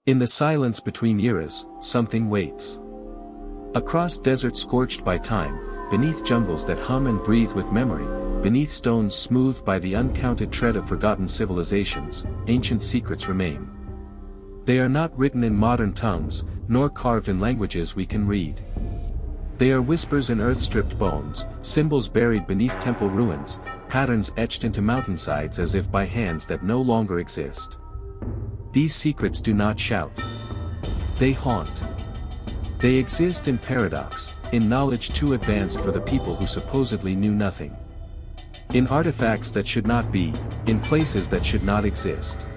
In the silence between eras, something waits. Across deserts scorched by time, beneath jungles that hum and breathe with memory, beneath stones smoothed by the uncounted tread of forgotten civilizations, ancient secrets remain. They are not written in modern tongues, nor carved in languages we can read. They are whispers in earth-stripped bones, symbols buried beneath temple ruins, patterns etched into mountainsides as if by hands that no longer exist. These secrets do not shout. They haunt. They exist in paradox, in knowledge too advanced for the people who supposedly knew nothing. In artifacts that should not be, in places that should not exist.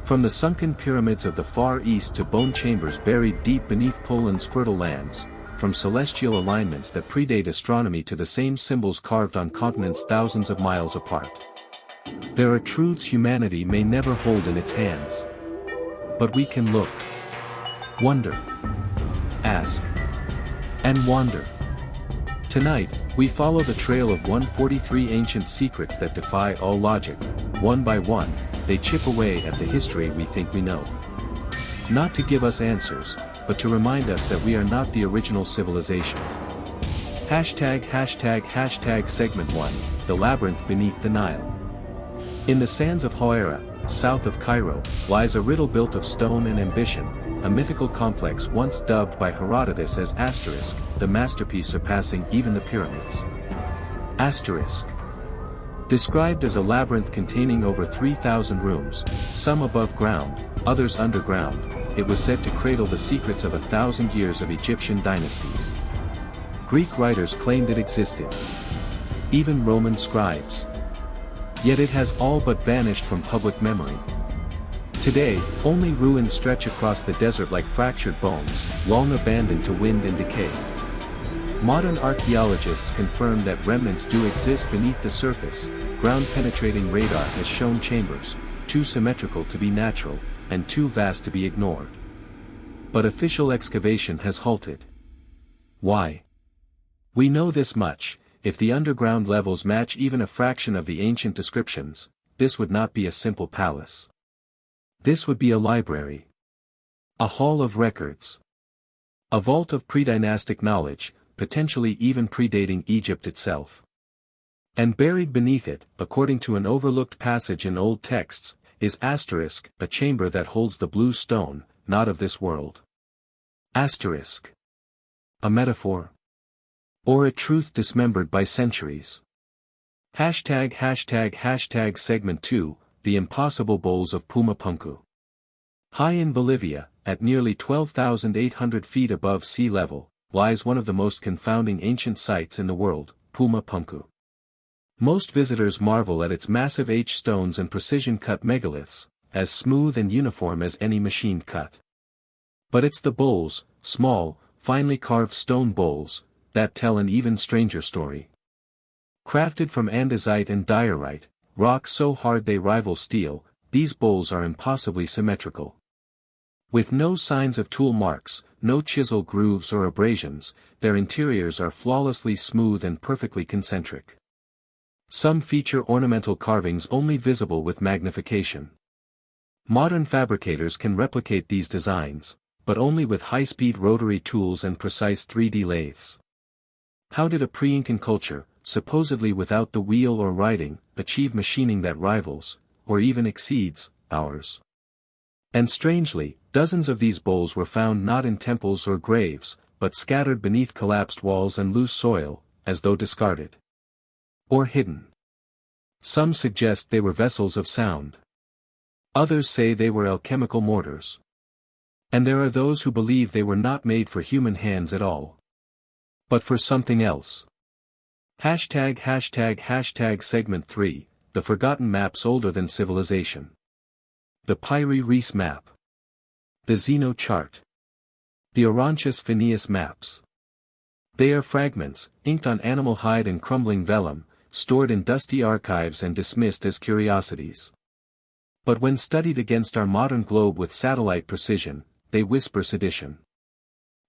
From the sunken pyramids of the Far East to bone chambers buried deep beneath Poland's fertile lands, from celestial alignments that predate astronomy to the same symbols carved on continents thousands of miles apart. There are truths humanity may never hold in its hands. But we can look, wonder, ask, and wander. Tonight, we follow the trail of 143 ancient secrets that defy all logic. One by one, they chip away at the history we think we know. Not to give us answers, but to remind us that we are not the original civilization. Hashtag segment 1, the labyrinth beneath the Nile. In the sands of Hoera, south of Cairo, lies a riddle built of stone and ambition, a mythical complex once dubbed by Herodotus as Asterisk, the masterpiece surpassing even the pyramids. Asterisk. Described as a labyrinth containing over 3,000 rooms, some above ground, others underground, it was said to cradle the secrets of 1,000 years of Egyptian dynasties. Greek writers claimed it existed. Even Roman scribes. Yet it has all but vanished from public memory. Today, only ruins stretch across the desert like fractured bones, long abandoned to wind and decay. Modern archaeologists confirm that remnants do exist beneath the surface. Ground-penetrating radar has shown chambers, too symmetrical to be natural, and too vast to be ignored. But official excavation has halted. Why? We know this much: if the underground levels match even a fraction of the ancient descriptions, this would not be a simple palace. This would be a library. A hall of records. A vault of pre-dynastic knowledge, potentially even predating Egypt itself. And buried beneath it, according to an overlooked passage in old texts, is Asterisk, a chamber that holds the blue stone, not of this world. Asterisk. A metaphor? Or a truth dismembered by centuries? Hashtag segment 2, the impossible bowls of Puma Punku. High in Bolivia, at nearly 12,800 feet above sea level, lies one of the most confounding ancient sites in the world, Puma Punku. Most visitors marvel at its massive H-stones and precision-cut megaliths, as smooth and uniform as any machine cut. But it's the bowls, small, finely carved stone bowls, that tell an even stranger story. Crafted from andesite and diorite, rocks so hard they rival steel, these bowls are impossibly symmetrical. With no signs of tool marks, no chisel grooves or abrasions, their interiors are flawlessly smooth and perfectly concentric. Some feature ornamental carvings only visible with magnification. Modern fabricators can replicate these designs, but only with high-speed rotary tools and precise 3D lathes. How did a pre-Incan culture, supposedly without the wheel or writing, achieve machining that rivals, or even exceeds, ours? And strangely, dozens of these bowls were found not in temples or graves, but scattered beneath collapsed walls and loose soil, as though discarded. Or hidden. Some suggest they were vessels of sound. Others say they were alchemical mortars. And there are those who believe they were not made for human hands at all. But for something else. Hashtag segment 3, the forgotten maps older than civilization. The Piri-Reis map. The Zeno chart. The Orontius Phineas maps. They are fragments, inked on animal hide and crumbling vellum, stored in dusty archives and dismissed as curiosities. But when studied against our modern globe with satellite precision, they whisper sedition.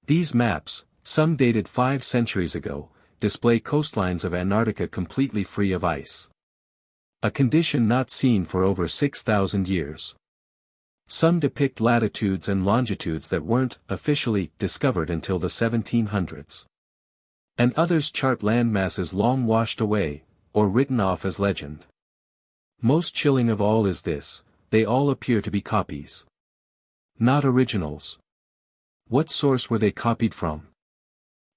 These maps, some dated 5 centuries ago, display coastlines of Antarctica completely free of ice. A condition not seen for over 6,000 years. Some depict latitudes and longitudes that weren't officially discovered until the 1700s. And others chart landmasses long washed away, or written off as legend. Most chilling of all is this: they all appear to be copies. Not originals. What source were they copied from?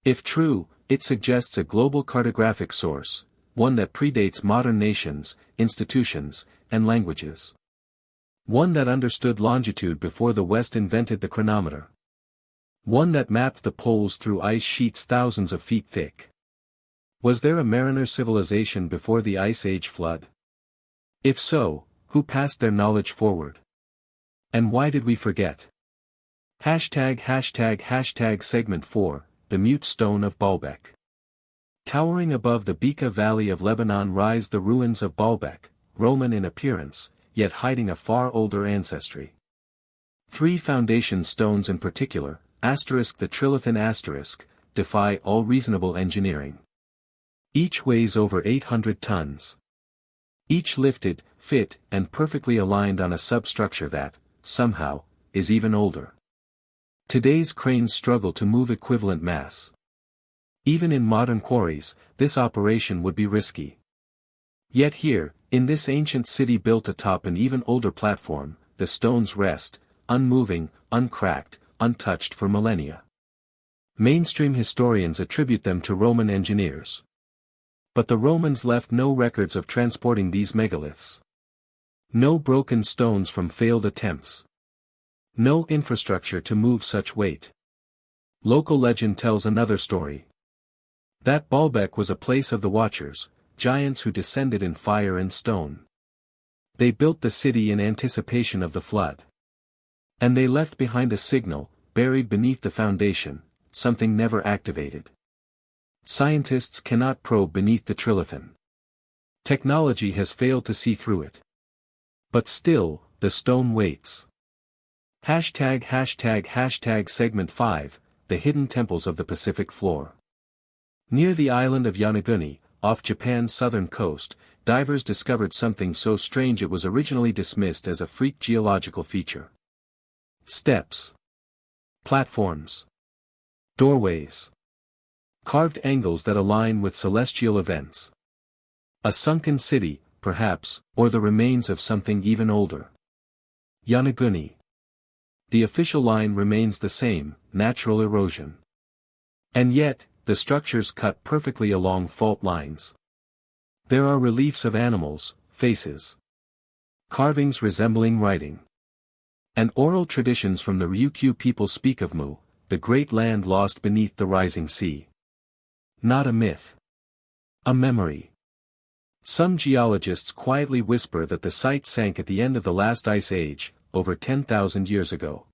If true, it suggests a global cartographic source, one that predates modern nations, institutions, and languages. One that understood longitude before the West invented the chronometer. One that mapped the poles through ice sheets thousands of feet thick. Was there a mariner civilization before the Ice Age flood? If so, who passed their knowledge forward? And why did we forget? Segment 4, The Mute Stone of Baalbek. Towering above the Bekaa Valley of Lebanon rise the ruins of Baalbek, Roman in appearance, yet hiding a far older ancestry. 3 foundation stones in particular, the trilithon *, defy all reasonable engineering. Each weighs over 800 tons. Each lifted, fit, and perfectly aligned on a substructure that, somehow, is even older. Today's cranes struggle to move equivalent mass. Even in modern quarries, this operation would be risky. Yet here, in this ancient city built atop an even older platform, the stones rest, unmoving, uncracked, untouched for millennia. Mainstream historians attribute them to Roman engineers. But the Romans left no records of transporting these megaliths. No broken stones from failed attempts. No infrastructure to move such weight. Local legend tells another story. That Baalbek was a place of the Watchers, giants who descended in fire and stone. They built the city in anticipation of the flood. And they left behind a signal, buried beneath the foundation, something never activated. Scientists cannot probe beneath the trilithon. Technology has failed to see through it. But still, the stone waits. Segment 5, The Hidden Temples of the Pacific Floor. Near the island of Yonaguni, off Japan's southern coast, divers discovered something so strange it was originally dismissed as a freak geological feature. Steps. Platforms. Doorways. Carved angles that align with celestial events. A sunken city, perhaps, or the remains of something even older. Yonaguni. The official line remains the same, natural erosion. And yet, the structures cut perfectly along fault lines. There are reliefs of animals, faces. Carvings resembling writing. And oral traditions from the Ryukyu people speak of Mu, the great land lost beneath the rising sea. Not a myth. A memory. Some geologists quietly whisper that the site sank at the end of the last ice age, over 10,000 years ago.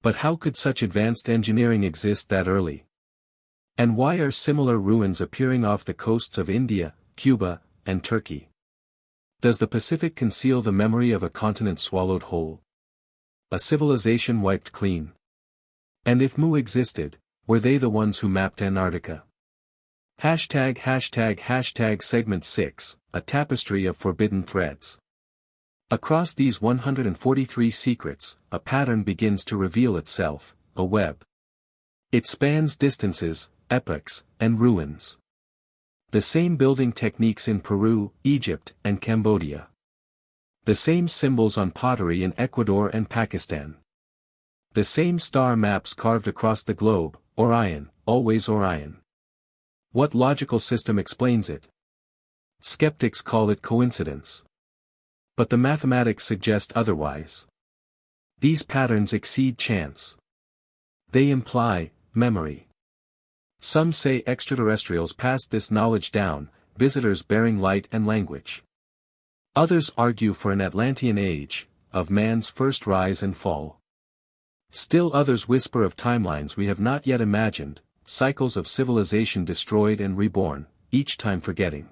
But how could such advanced engineering exist that early? And why are similar ruins appearing off the coasts of India, Cuba, and Turkey? Does the Pacific conceal the memory of a continent swallowed whole? A civilization wiped clean? And if Mu existed, were they the ones who mapped Antarctica? Segment 6, A Tapestry of Forbidden Threads. Across these 143 secrets, a pattern begins to reveal itself, a web. It spans distances, epochs, and ruins. The same building techniques in Peru, Egypt, and Cambodia. The same symbols on pottery in Ecuador and Pakistan. The same star maps carved across the globe, Orion, always Orion. What logical system explains it? Skeptics call it coincidence. But the mathematics suggest otherwise. These patterns exceed chance. They imply memory. Some say extraterrestrials passed this knowledge down, visitors bearing light and language. Others argue for an Atlantean age, of man's first rise and fall. Still others whisper of timelines we have not yet imagined, cycles of civilization destroyed and reborn, each time forgetting.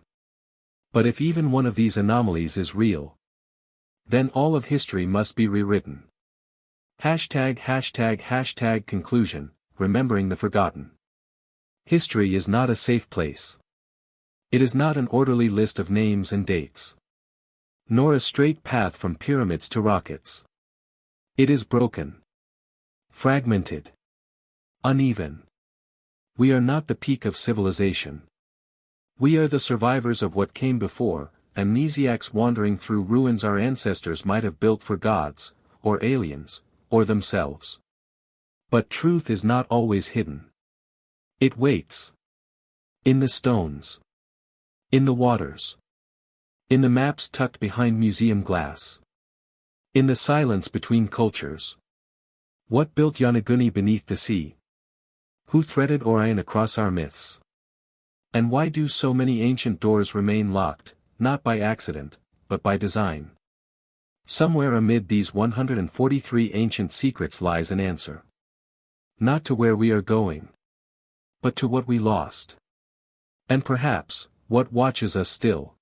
But if even one of these anomalies is real, then all of history must be rewritten. Conclusion, remembering the forgotten. History is not a safe place. It is not an orderly list of names and dates. Nor a straight path from pyramids to rockets. It is broken. Fragmented. Uneven. We are not the peak of civilization. We are the survivors of what came before, amnesiacs wandering through ruins our ancestors might have built for gods, or aliens, or themselves. But truth is not always hidden. It waits. In the stones. In the waters. In the maps tucked behind museum glass. In the silence between cultures. What built Yonaguni beneath the sea? Who threaded Orion across our myths? And why do so many ancient doors remain locked, not by accident, but by design? Somewhere amid these 143 ancient secrets lies an answer. Not to where we are going, but to what we lost. And perhaps, what watches us still.